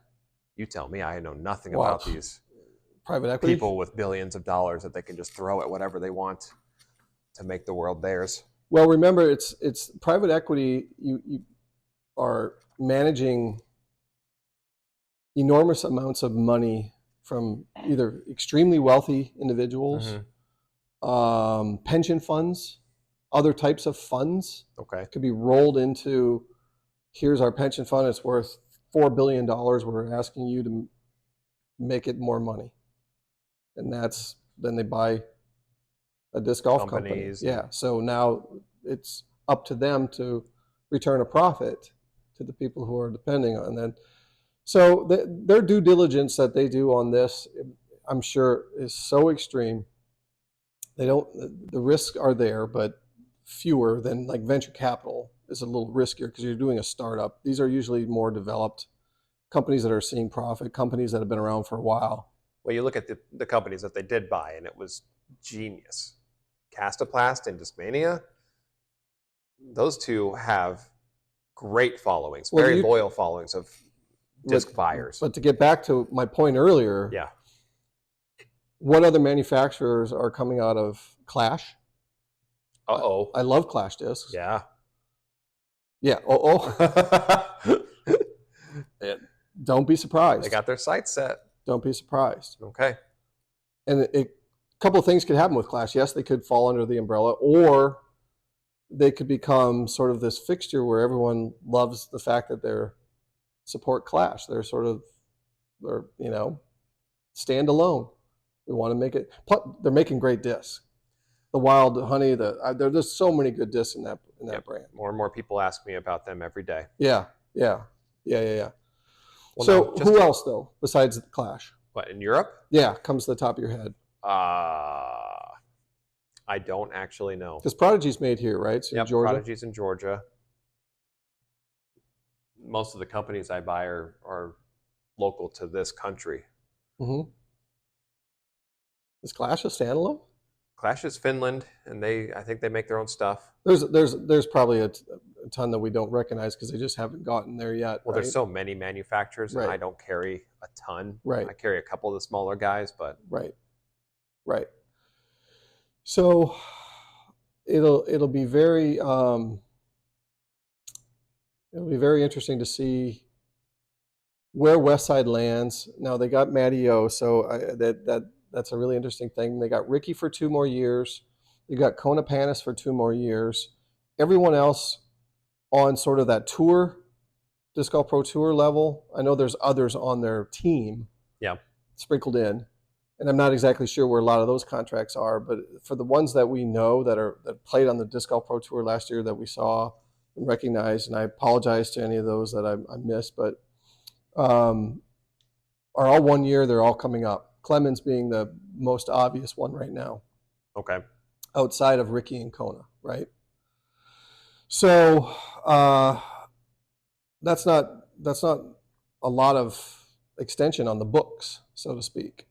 You tell me. I know nothing about these private equity people with billions of dollars that they can just throw at whatever they want to make the world theirs. Well, remember, it's private equity. You are managing enormous amounts of money from either extremely wealthy individuals, pension funds, other types of funds. Okay. Could be rolled into, here's our pension fund, it's worth $4 billion. We're asking you to make it more money. And then they buy a disc golf company. Yeah. So now it's up to them to return a profit to the people who are depending on them. So their due diligence that they do on this, I'm sure, is so extreme. The risks are there, but fewer than like venture capital is a little riskier because you're doing a startup. These are usually more developed companies that are seeing profit, companies that have been around for a while. Well, you look at the companies that they did buy, and it was genius. Castoplast and Discmania, those two have great followings, very loyal followings of disc buyers. But to get back to my point earlier, yeah, what other manufacturers are coming out of Clash? I love Clash discs. Yeah. Yeah. Don't be surprised. They got their sights set. Don't be surprised. Okay. And a couple of things could happen with Clash. Yes, they could fall under the umbrella, or they could become sort of this fixture where everyone loves the fact that they're support Clash. They're standalone. We want to make it. They're making great discs. The Wild Honey. There's so many good discs in that brand. More and more people ask me about them every day. Yeah. Well, so who else though besides Clash? What, in Europe? Yeah, comes to the top of your head. I don't actually know. Because Prodigy's made here, right? So yep, Georgia. Prodigy's in Georgia. Most of the companies I buy are local to this country. Mm-hmm. Is Clash a standalone? Clash is Finland, and I think they make their own stuff. There's probably a ton that we don't recognize because they just haven't gotten there yet. Well, right? There's so many manufacturers, and I don't carry a ton. Right. I carry a couple of the smaller guys, but right. So it'll be very interesting to see where Westside lands. Now they got Matty O, so that's a really interesting thing. They got Ricky for 2 more years. You got Kona Panis for 2 more years. Everyone else on sort of that tour, Disc Golf Pro Tour level. I know there's others on their team, sprinkled in, and I'm not exactly sure where a lot of those contracts are. But for the ones that we know that played on the Disc Golf Pro Tour last year that we saw and recognized, and I apologize to any of those that I missed, but are all 1 year. They're all coming up. Clemens being the most obvious one right now. Okay. Outside of Ricky and Kona, right? So that's not a lot of extension on the books, so to speak.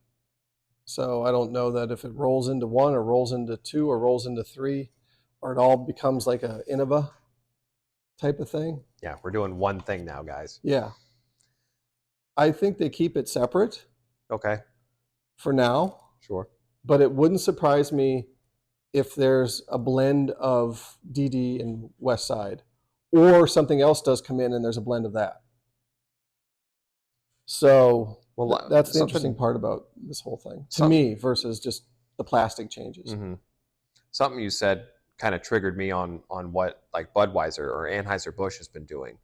So I don't know that if it rolls into 1 or rolls into 2 or rolls into 3, or it all becomes like a Innova type of thing. Yeah, we're doing one thing now, guys. Yeah. I think they keep it separate. Okay. For now. Sure. But it wouldn't surprise me if there's a blend of DD and Westside, or something else does come in and there's a blend of that. So that's the interesting part about this whole thing to me versus just the plastic changes. Mm-hmm. Something you said kind of triggered me on what like Budweiser or Anheuser-Busch has been doing.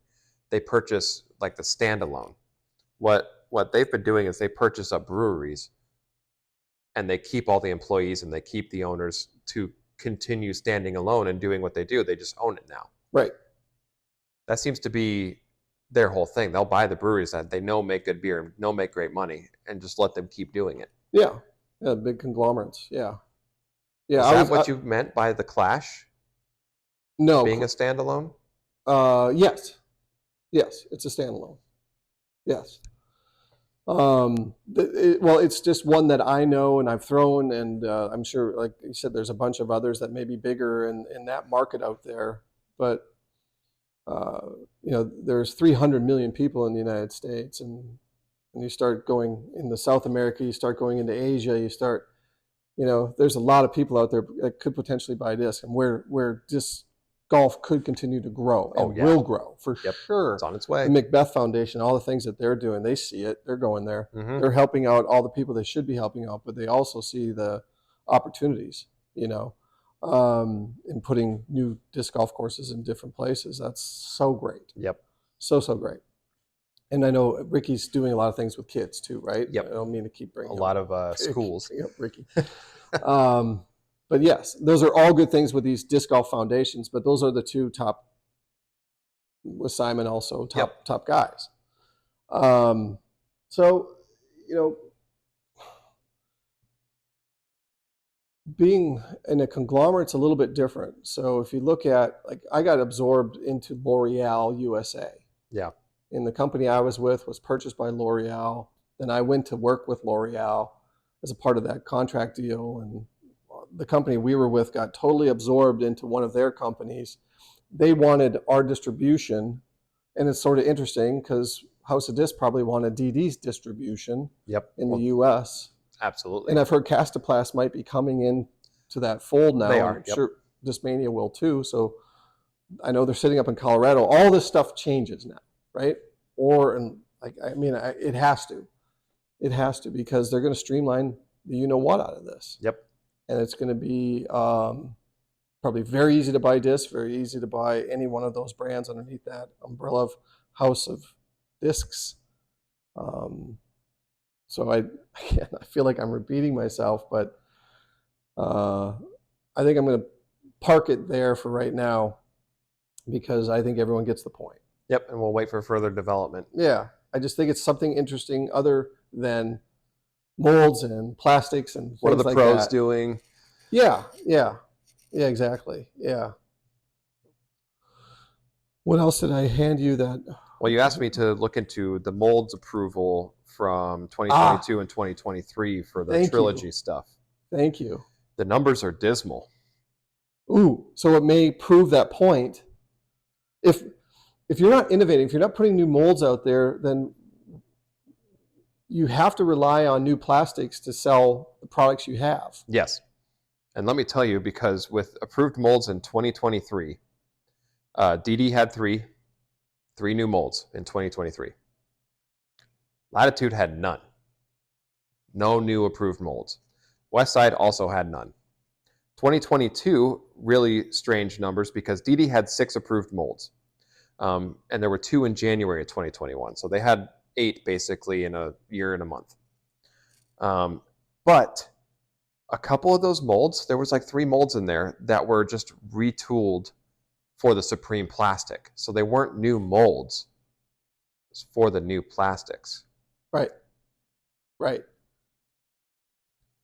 They purchase like the standalone. What they've been doing is they purchase up breweries, and they keep all the employees and they keep the owners to continue standing alone and doing what they do. They just own it now. Right. That seems to be their whole thing. They'll buy the breweries that they know make good beer, know make great money, and just let them keep doing it. Yeah. Yeah. Big conglomerates. Yeah. Yeah. Is that what you meant by the Clash? No. Being a standalone? Yes. Yes. It's a standalone. Yes. Well, it's just one that I know and I've thrown, and I'm sure, like you said, there's a bunch of others that may be bigger in that market out there. But there's 300 million people in the United States, and you start going into South America, you start going into Asia, you start, there's a lot of people out there that could potentially buy disc, and where disc golf could continue to grow and will grow for sure. It's on its way. The Macbeth Foundation, all the things that they're doing, they see it. They're going there. Mm-hmm. They're helping out all the people they should be helping out, but they also see the opportunities, in putting new disc golf courses in different places. That's so great. Yep. So great. And I know Ricky's doing a lot of things with kids too, right? Yep. I don't mean to keep bringing a lot of schools. Yep, Ricky. But yes, those are all good things with these disc golf foundations, but those are the two top, with Simon also, top guys. Being in a conglomerate's a little bit different. So if you look at, like, I got absorbed into L'Oreal USA. Yeah. And the company I was with was purchased by L'Oreal. Then I went to work with L'Oreal as a part of that contract deal, and the company we were with got totally absorbed into one of their companies. They wanted our distribution, and it's sort of interesting because House of Disc probably wanted DD's distribution in the U.S. Absolutely. And I've heard Castoplast might be coming in to that fold now. They are. I'm sure Discmania will too. So I know they're sitting up in Colorado. All this stuff changes now, right? It has to. It has to, because they're going to streamline the you-know-what out of this. Yep. And it's going to be probably very easy to buy discs, very easy to buy any one of those brands underneath that umbrella of House of Discs. So I feel like I'm repeating myself, but I think I'm going to park it there for right now, because I think everyone gets the point. Yep, and we'll wait for further development. Yeah, I just think it's something interesting other than molds and plastics and things like that. What are the pros doing? Yeah, exactly. Yeah. What else did I hand you that? Well, you asked me to look into the molds approval from 2022 and 2023 for the trilogy stuff. Thank you. The numbers are dismal. Ooh, so it may prove that point. If you're not innovating, if you're not putting new molds out there, then you have to rely on new plastics to sell the products you have. Yes. And let me tell you, because with approved molds in 2023, DD had three new molds in 2023. Latitude had none. No new approved molds. Westside also had none. 2022, really strange numbers, because DD had 6 approved molds. And there were 2 in January of 2021. So they had 8 basically in a year and a month. But a couple of those molds, there was like 3 molds in there that were just retooled for the Supreme plastic. So they weren't new molds. It was for the new plastics. Right.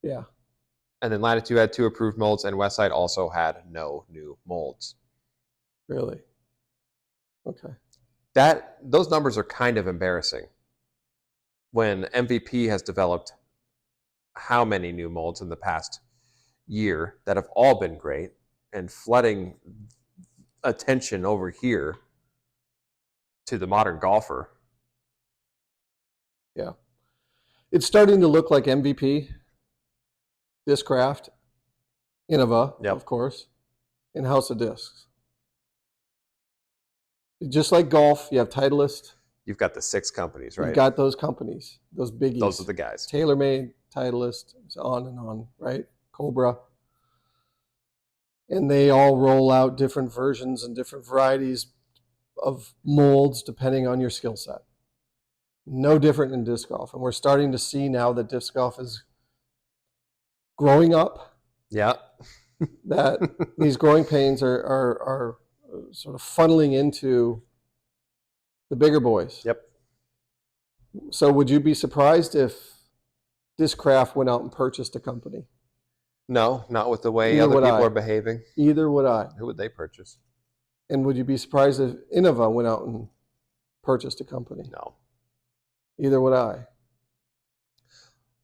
Yeah. And then Latitude had 2 approved molds, and Westside also had no new molds. Really? Okay. Those numbers are kind of embarrassing when MVP has developed how many new molds in the past year that have all been great, and flooding attention over here to the modern golfer. Yeah. It's starting to look like MVP, Discraft, Innova, of course, and House of Discs. Just like golf, you have Titleist. You've got the 6 companies, right? You've got those companies, those biggies. Those are the guys. TaylorMade, Titleist, on and on, right? Cobra. And they all roll out different versions and different varieties of molds depending on your skill set. No different in disc golf. And we're starting to see now that disc golf is growing up. Yeah. that these growing pains are sort of funneling into the bigger boys. Yep. So would you be surprised if Discraft went out and purchased a company? No, not with the way Neither other would people I. are behaving. Either would I. Who would they purchase? And would you be surprised if Innova went out and purchased a company? No. Either would I.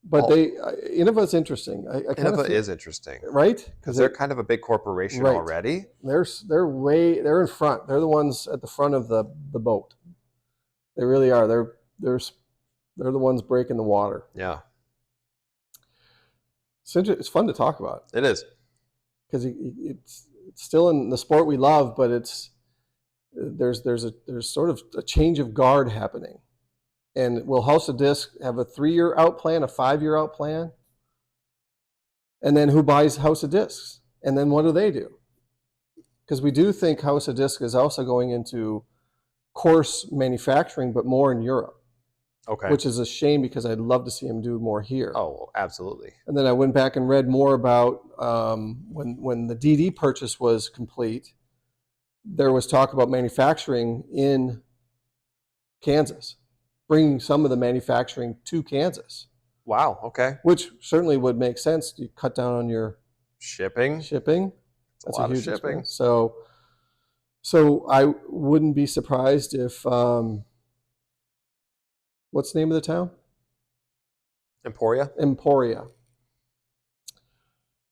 But Innova's interesting. Innova is interesting, right? Because they're kind of a big corporation right. already. They're in front. They're the ones at the front of the boat. They really are. They're the ones breaking the water. Yeah. It's fun to talk about. It is. Because it's still in the sport we love, but there's sort of a change of guard happening. And will House of Disc have a 3-year out plan, a 5-year out plan? And then who buys House of Discs? And then what do they do? Because we do think House of Disc is also going into course manufacturing, but more in Europe. Okay. Which is a shame because I'd love to see him do more here. Oh, absolutely. And then I went back and read more about when the DD purchase was complete, there was talk about manufacturing in Kansas, bringing some of the manufacturing to Kansas. Wow, okay. Which certainly would make sense. You cut down on your shipping. That's a huge shipping. So I wouldn't be surprised if what's the name of the town? Emporia.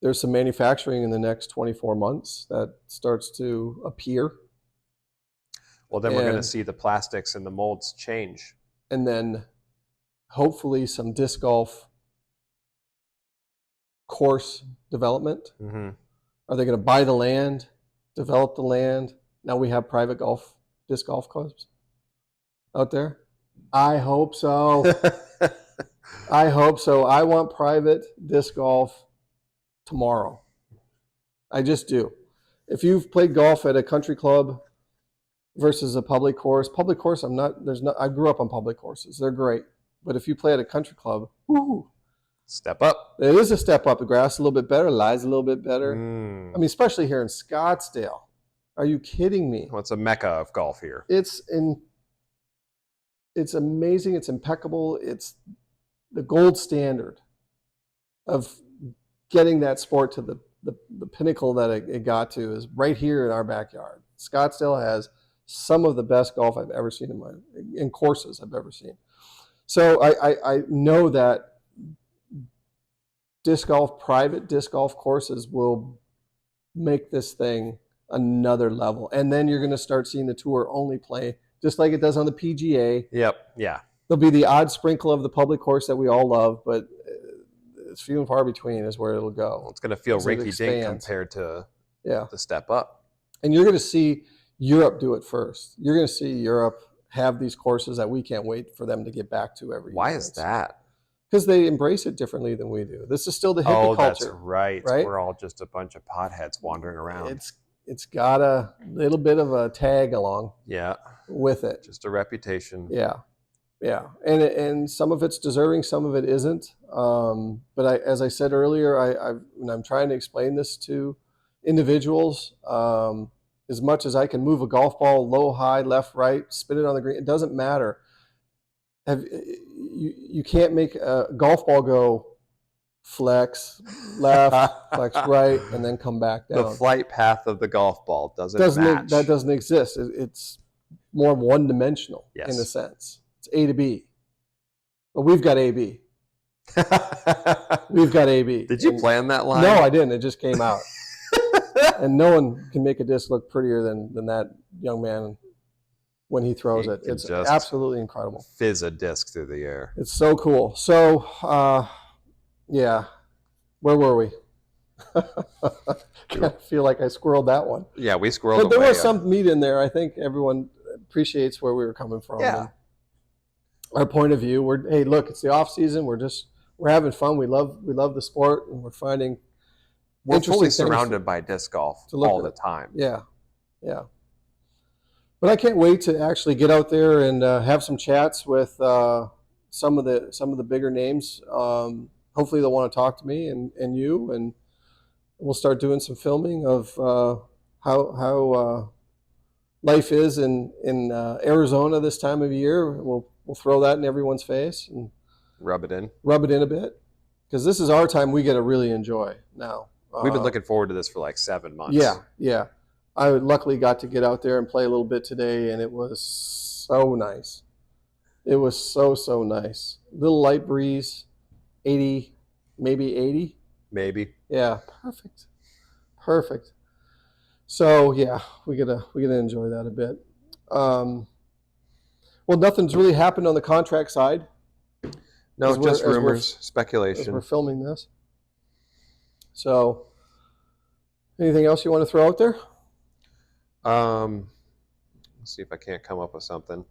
There's some manufacturing in the next 24 months that starts to appear. Well, then we're going to see the plastics and the molds change. And then hopefully some disc golf course development. Mm-hmm. Are they going to buy the land, develop the land? Now we have private disc golf clubs out there. I hope so. I hope so. I want private disc golf tomorrow. I just do. If you've played golf at a country club versus a public course, I grew up on public courses. They're great. But if you play at a country club, woo, step up. It is a step up. The grass is a little bit better, lies a little bit better. I mean, especially here in Scottsdale. Are you kidding me? Well, it's a mecca of golf here. It's amazing. It's impeccable. It's the gold standard of getting that sport to the pinnacle that it got to is right here in our backyard. Scottsdale has some of the best golf I've ever seen in courses I've ever seen. So I know that private disc golf courses will make this thing another level. And then you're going to start seeing the tour only play just like it does on the PGA. Yep. Yeah. There'll be the odd sprinkle of the public course that we all love, but it's few and far between is where it'll go. Well, it's going to feel rinky-dink compared to the step up. And you're going to see Europe do it first. You're going to see Europe have these courses that we can't wait for them to get back to every year. Why is that? Because they embrace it differently than we do. This is still the hippie culture. That's right. We're all just a bunch of potheads wandering around. It's got a little bit of a tag along with it. Just a reputation. Yeah. And some of it's deserving, some of it isn't. But as I said earlier, I'm trying to explain this to individuals. As much as I can move a golf ball low, high, left, right, spin it on the green, it doesn't matter. You can't make a golf ball go flex left, flex right, and then come back down. The flight path of the golf ball doesn't match. That doesn't exist. It's more one-dimensional in a sense. It's A to B. But we've got AB. We've got AB. Did you plan that line? No, I didn't. It just came out. And no one can make a disc look prettier than that young man when he throws it. It's absolutely incredible. Fizz a disc through the air. It's so cool. So, where were we? I feel like I squirreled that one. Yeah, we squirreled. But there was some meat in there. I think everyone appreciates where we were coming from. Yeah. Our point of view. Hey, look, it's the off season. We're having fun. We love the sport, and we're finding. We're fully surrounded by disc golf all the time. Yeah. But I can't wait to actually get out there and have some chats with some of the bigger names. Hopefully they'll want to talk to me and you We'll start doing some filming of how life is in Arizona this time of year. We'll throw that in everyone's face and rub it in a bit, because this is our time we get to really enjoy now. We've been looking forward to this for like 7 months. Yeah. I luckily got to get out there and play a little bit today, and it was so nice. It was so nice. Little light breeze, 80, maybe 80. Maybe. Yeah, perfect. So yeah, we gotta enjoy that a bit. Well, nothing's really happened on the contract side. No, just rumors, speculation. As we're filming this. So, anything else you want to throw out there? Let's see if I can't come up with something.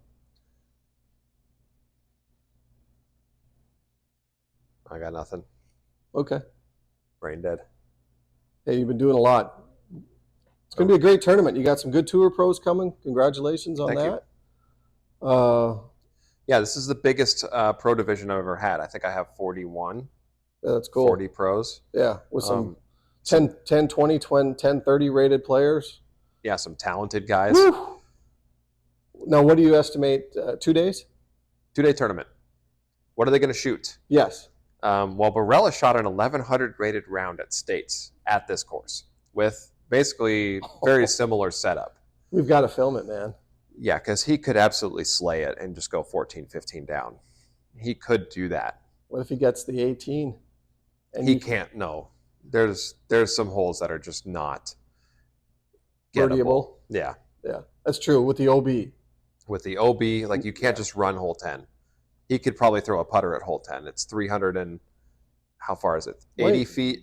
I got nothing. Okay. Brain dead. Hey, you've been doing a lot. It's going to be a great tournament. You got some good tour pros coming. Congratulations on that. Yeah, this is the biggest pro division I've ever had. I think I have 41. Yeah, that's cool. 40 pros. Yeah, with some 10, 20, 10, 30 rated players. Yeah, some talented guys. Woo! Now, what do you estimate? 2 days? 2-day tournament. What are they going to shoot? Yes. Well, Barella shot an 1100 rated round at States at this course with basically very similar setup. We've got to film it, man. Yeah, because he could absolutely slay it and just go 14, 15 down. He could do that. What if he gets the 18? And he can't. No, there's some holes that are just not birdieable. Yeah, that's true with the OB. With the OB, like you can't just run hole 10. He could probably throw a putter at hole 10. It's 300 and how far is it? 80 feet.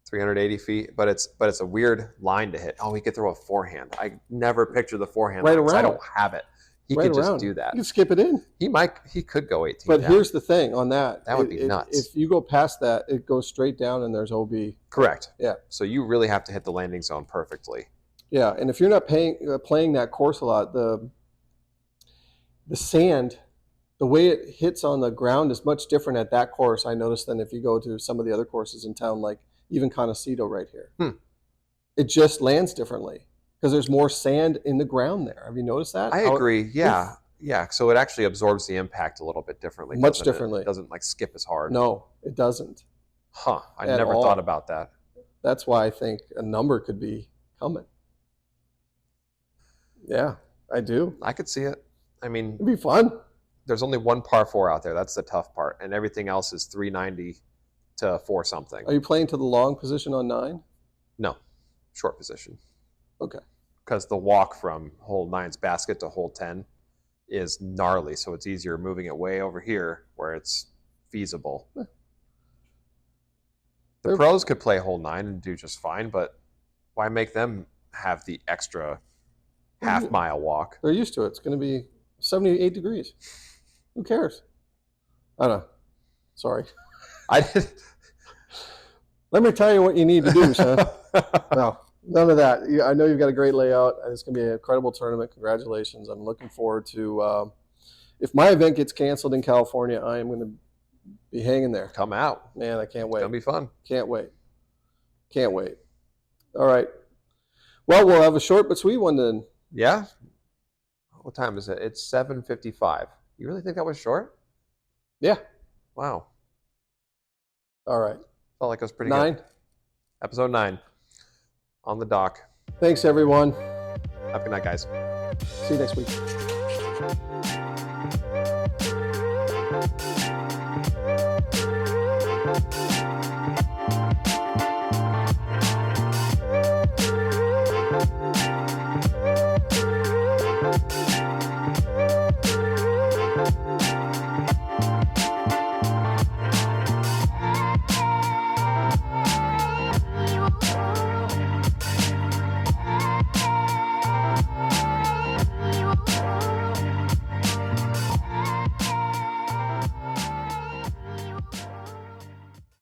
380 feet, but it's a weird line to hit. Oh, he could throw a forehand. I never picture the forehand right line, around. I don't have it. He could just do that. You could skip it in. He could go 18 But down. here's the thing on that. That would be nuts. If you go past that, it goes straight down and there's OB. Correct. Yeah. So you really have to hit the landing zone perfectly. Yeah, and if you're not playing that course a lot, the sand, the way it hits on the ground is much different at that course, I noticed, than if you go to some of the other courses in town, like even Contecito right here. It just lands differently because there's more sand in the ground there. Have you noticed that? I agree. Yeah. So it actually absorbs the impact a little bit differently. Much differently. It doesn't like skip as hard. No, it doesn't. Huh. I never thought about that. That's why I think a number could be coming. Yeah, I do. I could see it. I mean, it'd be fun. There's only one par 4 out there. That's the tough part. And everything else is 390 to 4 something. Are you playing to the long position on 9? No, short position. Okay. Because the walk from hole 9's basket to hole 10 is gnarly, so it's easier moving it way over here where it's feasible. The pros could play hole 9 and do just fine, but why make them have the extra half-mile walk? They're used to it. It's going to be 78 degrees. Who cares? I don't know. Sorry. Let me tell you what you need to do, son. No, none of that. I know you've got a great layout. It's going to be an incredible tournament. Congratulations. I'm looking forward to, if my event gets canceled in California, I am going to be hanging there. Come out. Man, I can't wait. It's going to be fun. Can't wait. Can't wait. All right. Well, we'll have a short but sweet one then. Yeah? What time is it? It's 7:55. You really think that was short? Yeah. Wow. All right. Felt like it was pretty 9. good. Episode 9. On the dock. Thanks, everyone. Have a good night, guys. See you next week.